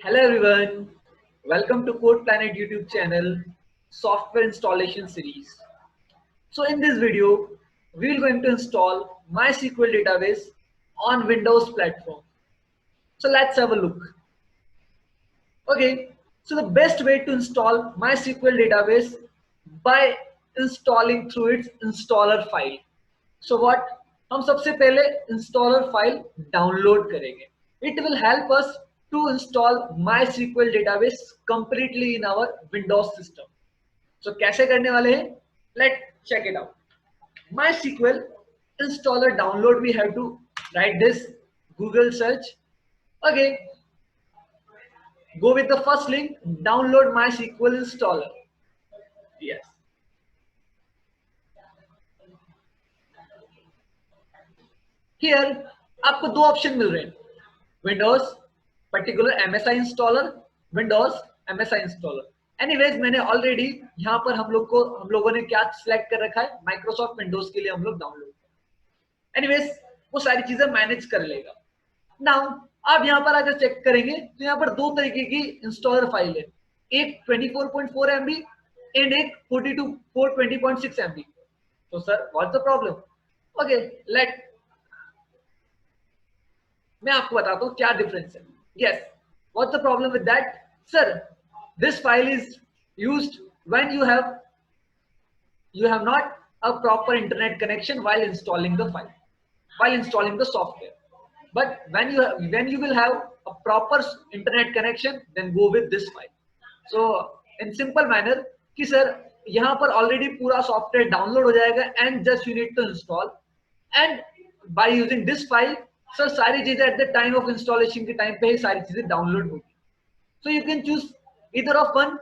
Hello everyone, welcome to Code Planet YouTube channel software installation series. So in this video, we are going to install MySQL database on Windows platform. So let's have a look. Okay, so the best way to install MySQL database by installing through its installer file. So what? हम सबसे पहले installer file download करेंगे. It will help us to install MySQL database completely in our Windows system. So कैसे करने वाले हैं? Let's check it out. MySQL installer download, we have to write this Google search. Okay, go with the first link, download MySQL installer. Yes. Here आपको दो option मिल रहे हैं, Windows particular MSI installer, Windows MSI installer. Anyways मैंने already यहाँ पर हम लोगों ने क्या सिलेक्ट कर रखा है, माइक्रोसॉफ्ट विंडोज के लिए हम लोग डाउनलोड. एनीवेज वो सारी चीजें मैनेज कर लेगा. नाउ आप यहाँ पर अगर चेक करेंगे तो यहाँ पर दो तरीके की इंस्टॉलर फाइल है, एक 24.4 MB एंड एक 420.6 MB. तो sir what's the problem? Okay, let मैं आपको बताता हूँ क्या डिफरेंस है. Yes, what's the problem with that? Sir this file is used when you have not a proper internet connection while installing the file, while installing the software. But when you will have a proper internet connection, then go with this file. So in simple manner कि sir यहाँ पर already पूरा software download हो जाएगा and just you need to install, and by using this file sir सारी चीजें at the time of installation के time पे ही सारी चीजें डाउनलोड होगी. So you can choose either of one.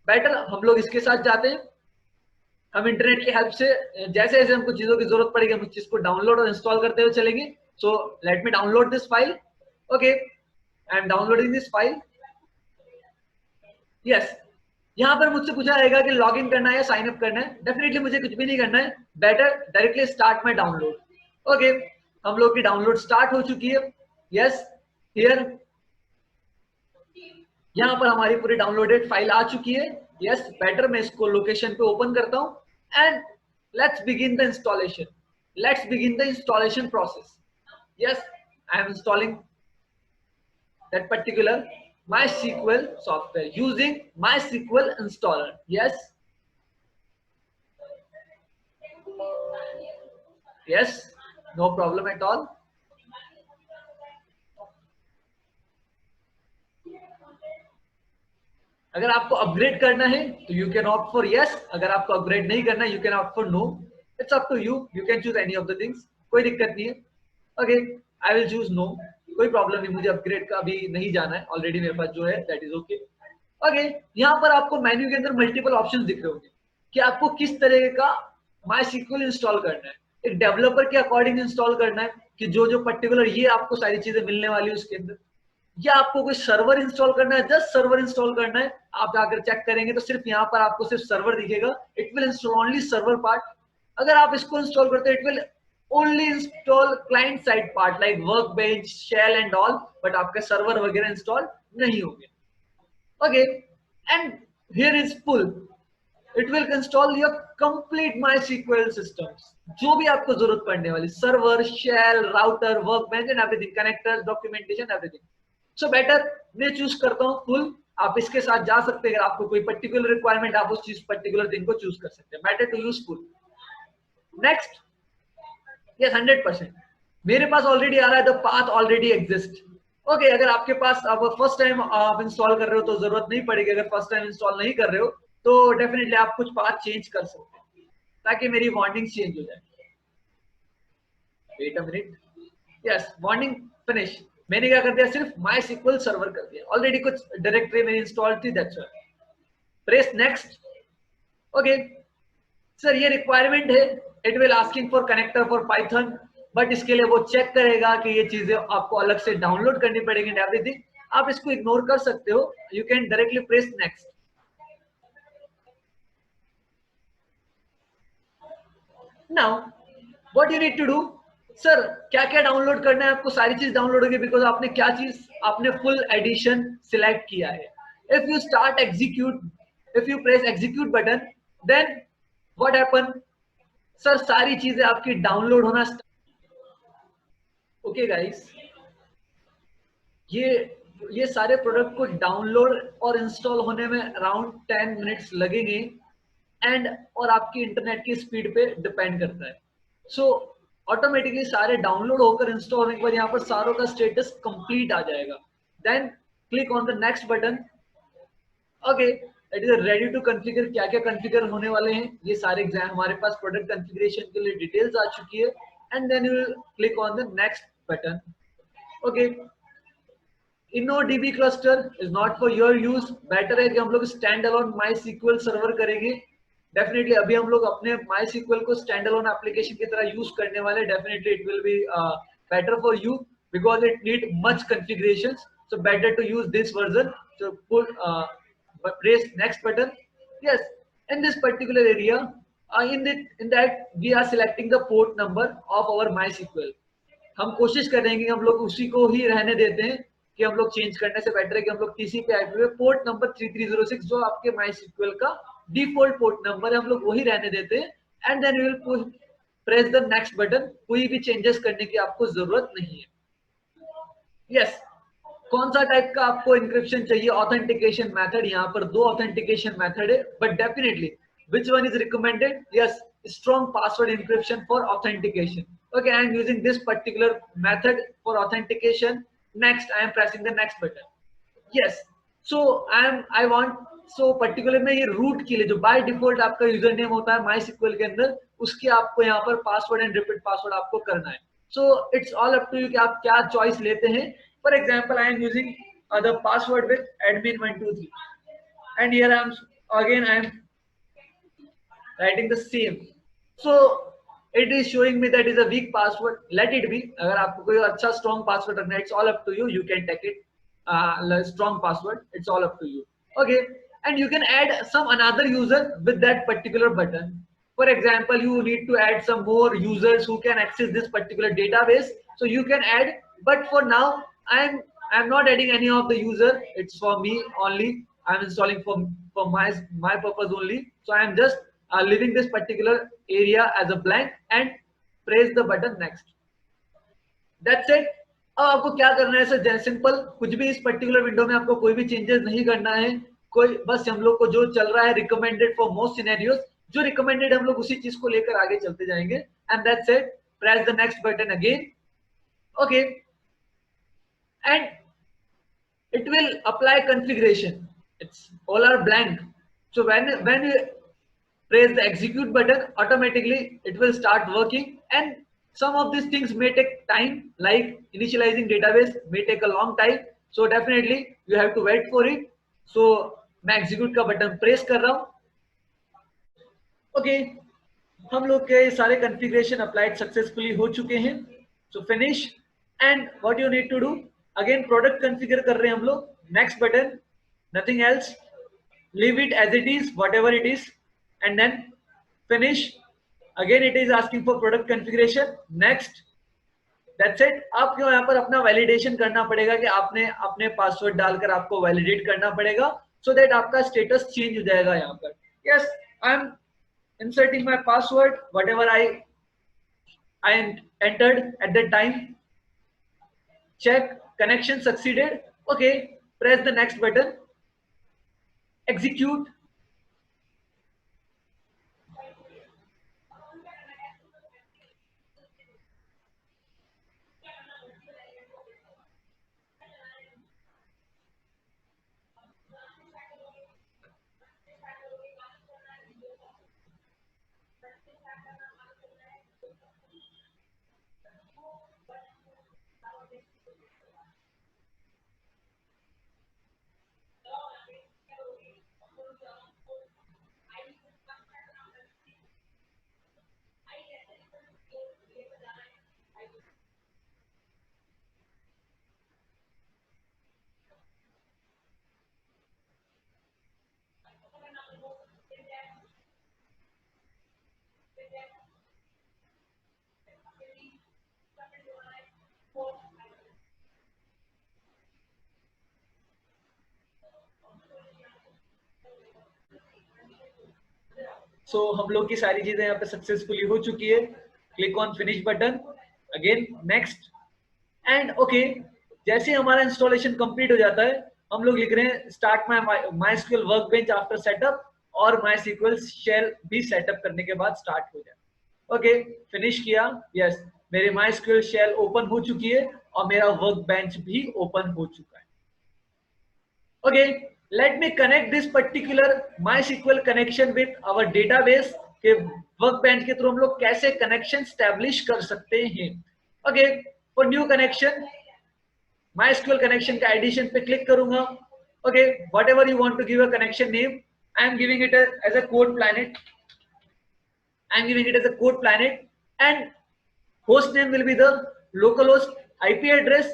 Better हम लोग इसके साथ जाते हैं. हम इंटरनेट की हेल्प से जैसे जैसे हमको चीजों की जरूरत पड़ेगी हम उस चीज को डाउनलोड और इंस्टॉल करते हुए चलेंगे. So let me download this file. Okay, I am downloading this file. Yes, यहाँ पर मुझसे पूछा जाएगा कि लॉग इन करना है या साइन अप करना है. डेफिनेटली मुझे कुछ भी नहीं करना है, better directly start my download. Okay, हम लोग की डाउनलोड स्टार्ट हो चुकी है. यस, हियर यहाँ पर हमारी पूरी डाउनलोडेड फाइल आ चुकी है. यस, बेटर मैं इसको लोकेशन पे ओपन करता हूँ and let's begin the installation. Let's begin the installation process. Yes, I am installing that particular MySQL software using MySQL installer. Yes, yes, no problem at all. अगर आपको upgrade करना है तो you can opt for yes. अगर आपको upgrade नहीं करना you can opt for no. It's up to you. You can choose any of the things. कोई दिक्कत नहीं है. Okay, I will choose no. कोई प्रॉब्लम नहीं, मुझे अपग्रेड का अभी नहीं जाना है. ऑलरेडी मेरे पास जो है दैट इज ओके. ओके, यहाँ पर आपको मेन्यू के अंदर मल्टीपल ऑप्शंस दिख रहे होंगे कि आपको किस तरह का MySQL इंस्टॉल करना है. एक डेवलपर के अकॉर्डिंग इंस्टॉल करना है कि जो जो पर्टिकुलर ये आपको सारी चीजें मिलने वाली है उसके अंदर, या आपको कोई सर्वर इंस्टॉल करना है, जस्ट सर्वर इंस्टॉल करना है. आप जाकर चेक करेंगे तो सिर्फ यहाँ पर आपको सिर्फ सर्वर दिखेगा. It will install only server part. अगर आप इसको इंस्टॉल करते हैं it will only install client side part like workbench, shell and all, but आपके सर्वर वगैरह इंस्टॉल नहीं होंगे. Okay, and here is full. It will install your complete MySQL systems. जो भी आपको जरूरत पड़ने वाली, server, shell, router, workbench and everything, connectors, documentation, everything. So better मैं चूज करता हूँ फुल. आप इसके साथ जा सकते हैं. अगर आपको कोई पर्टिकुलर रिक्वायरमेंट, आप उस चीज पर्टिकुलर थिंग को चूज कर सकते हैं. Better to use full. Next, yes 100%. मेरे पास ऑलरेडी आ रहा है the path already exist. Okay, अगर आपके पास आप फर्स्ट टाइम आप इंस्टॉल कर रहे हो तो जरूरत नहीं पड़ेगी. अगर फर्स्ट टाइम इंस्टॉल नहीं कर रहे हो तो डेफिनेटली आप कुछ पाथ चेंज कर सकते हैं ताकि मेरी वार्निंग चेंज हो जाए. Wait a minute. Yes, warning finish. मैंने क्या कर दिया, सिर्फ MySQL सर्वर कर दिया. ऑलरेडी कुछ डायरेक्टरी मेरी इंस्टॉल थी, that's why. Press next. Okay sir, ये रिक्वायरमेंट है. It will asking for connector for Python, but इसके लिए वो चेक करेगा कि ये चीजें आपको अलग से डाउनलोड करनी पड़ेगी एंड एवरीथिंग. आप इसको इग्नोर कर सकते हो. You can directly press next. Now what you need to do, sir क्या क्या डाउनलोड करना है आपको, सारी चीज डाउनलोड होगी बिकॉज आपने क्या चीज, आपने फुल एडिशन सिलेक्ट किया है. If you start execute, if you press execute button, then what happen, sir सारी चीजें आपकी डाउनलोड होना. ओके गाइस, ये ये सारे प्रोडक्ट को डाउनलोड और इंस्टॉल होने में अराउंड 10 मिनट्स लगेंगे. एंड और आपकी इंटरनेट की स्पीड पे डिपेंड करता है. सो ऑटोमेटिकली सारे डाउनलोड होकर इंस्टॉल होने के बाद यहाँ पर सारों का स्टेटस कंप्लीट आ जाएगा. Then click on the next button. Okay, it is ready to configure. क्या क्या कॉन्फ़िगर होने वाले हैं ये सारे एग्जाम हमारे पास प्रोडक्ट कॉन्फ़िगरेशन के लिए डिटेल्स आ चुकी है. And then you will click on the next button. Okay, InnoDB cluster is not for your use. Better है कि हम लोग स्टैंड अलोन MySQL सर्वर करेंगे. डेफिनेटली अभी हम लोग अपने MySQL को स्टैंड अलोन एप्लीकेशन की तरह यूज करने वाले. Definitely it will be better for you because it need much configurations. So better to use this version. So put press next button. Yes, in this particular area, in that we are selecting the port number of our MySQL. हम कोशिश कर रहे हैं कि हम लोग उसी को ही रहने देते हैं, कि हम लोग चेंज करने से बेटर है कि हम लोग TCP IP पे पोर्ट नंबर 3306 जो आपके MySQL का डिफॉल्ट पोर्ट नंबर है हम लोग वही रहने देते हैं. And then we will press the next button. कोई भी चेंजेस करने की आपको जरूरत नहीं है. यस, कौन सा टाइप का आपको इंक्रिप्शन चाहिए, ऑथेंटिकेशन मेथड. यहाँ पर दो ऑथेंटिकेशन मेथड है, but definitely which one is recommended? Yes, strong password encryption for authentication. Okay, I am using this particular method for authentication. Next, I am pressing the next button. Yes, so I want, so particular में ये root के लिए जो by default आपका user name होता है MySQL के अंदर, उसकी आपको यहाँ पर पासवर्ड एंड रिपीट पासवर्ड आपको करना है. So it's all up to you कि आप क्या चॉइस लेते हैं. For example I am using the password with admin123 and here I am again I am writing the same. So it is showing me that is a weak password. Let it be. अगर आपको कोई अच्छा strong password रखना है, it's all up to you. You can take it strong password. It's all up to you. Okay, and you can add some another user with that particular button. For example, you need to add some more users who can access this particular database. So you can add. But for now, I'm not adding any of the user. It's for me only. I'm installing for my purpose only. So I'm just leaving this particular area as a blank and press the button next. That's it. अब आपको क्या करना है sir, simple, कुछ भी इस particular window में आपको कोई भी चेंजेस नहीं करना है. कोई बस हम लोग को जो चल रहा है रिकमेंडेड फॉर मोस्ट सिनेरियोस, जो रिकमेंडेड हम लोग उसी चीज को लेकर आगे चलते जाएंगे. And that's it. Press the next button again. Okay, and it will apply configuration. It's all are blank. So when you press the execute button, automatically it will start working. And some of these things may take time, like initializing database may take a long time. So definitely you have to wait for it. So मैं execute का button press कर रहा हूँ. Okay, हम लोग के सारे configuration applied successfully हो चुके हैं. So finish. And what you need to do, again product configure कर रहे हैं हम लोग. Next button, nothing else. Leave it as it is, whatever it is, and then finish. Again it is asking for product configuration. Next. That's it. आपको यहाँ पर अपना validation करना पड़ेगा कि आपने अपने पासवर्ड डालकर आपको वैलिडेट करना पड़ेगा, so that आपका स्टेटस चेंज हो जाएगा यहाँ पर. Yes, I'm inserting my password, whatever I entered at that time. Check connection succeeded. Okay, press the next button. Execute. सो हम लोग की सारी चीजें यहाँ पे सक्सेसफुली हो चुकी है. Click on finish button, again next, and okay. जैसे हमारा इंस्टॉलेशन कंप्लीट हो जाता है, हम लोग लिख रहे हैं start my SQL workbench after setup, और माई एसक्यूएल शेल भी सेटअप करने के बाद स्टार्ट हो जाए. ओके, फिनिश किया. यस, मेरे माई एसक्यूएल शेल ओपन हो चुकी है और मेरा वर्कबेंच भी ओपन हो चुका है. Okay, let me connect this particular MySQL connection with our database के वर्कबेंच के थ्रू हम लोग कैसे कनेक्शन स्टैब्लिश कर सकते हैं. Okay, for new connection MySQL connection का एडिशन पे क्लिक करूंगा. Okay, whatever you want to give a connection name, I am giving it as a code planet. I am giving it as a code planet, and host name will be the localhost IP address.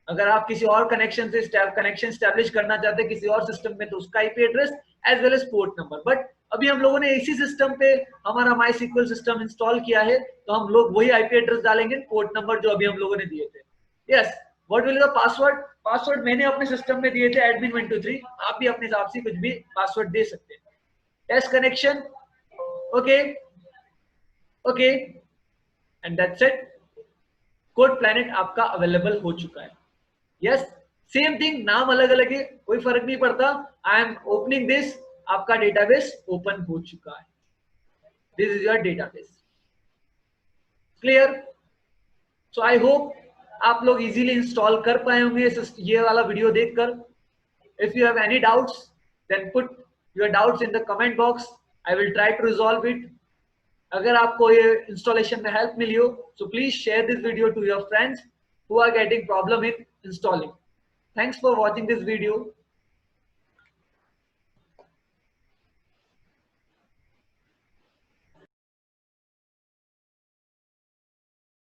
अगर आप किसी और connection से connection establish करना चाहते हैं किसी और सिस्टम में, तो उसका IP address as well as port number. But अभी हम लोगों ने इसी सिस्टम पे हमारा MySQL सिस्टम इंस्टॉल किया है, तो हम लोग वही IP एड्रेस डालेंगे, पोर्ट नंबर जो अभी हम लोगों ने दिए थे. Yes, what will the password? Password मैंने अपने सिस्टम में दिए थे admin123. आप भी अपने हिसाब से कुछ भी पासवर्ड दे सकते हैं. Test connection, okay okay, and that's it. Code planet आपका अवेलेबल हो चुका है. यस, सेम थिंग, नाम अलग अलग है, कोई फर्क नहीं पड़ता. आई एम ओपनिंग दिस, आपका डेटाबेस ओपन हो चुका है. This is your database. Clear? So I hope आप लोग इजीली इंस्टॉल कर पाए होंगे ये वाला वीडियो देखकर. If you have any doubts, then put your doubts in the comment box. I will try to resolve it. अगर आपको ये इंस्टॉलेशन में हेल्प मिली हो, so please share this video to your friends who are getting problem in installing. Thanks for watching this video.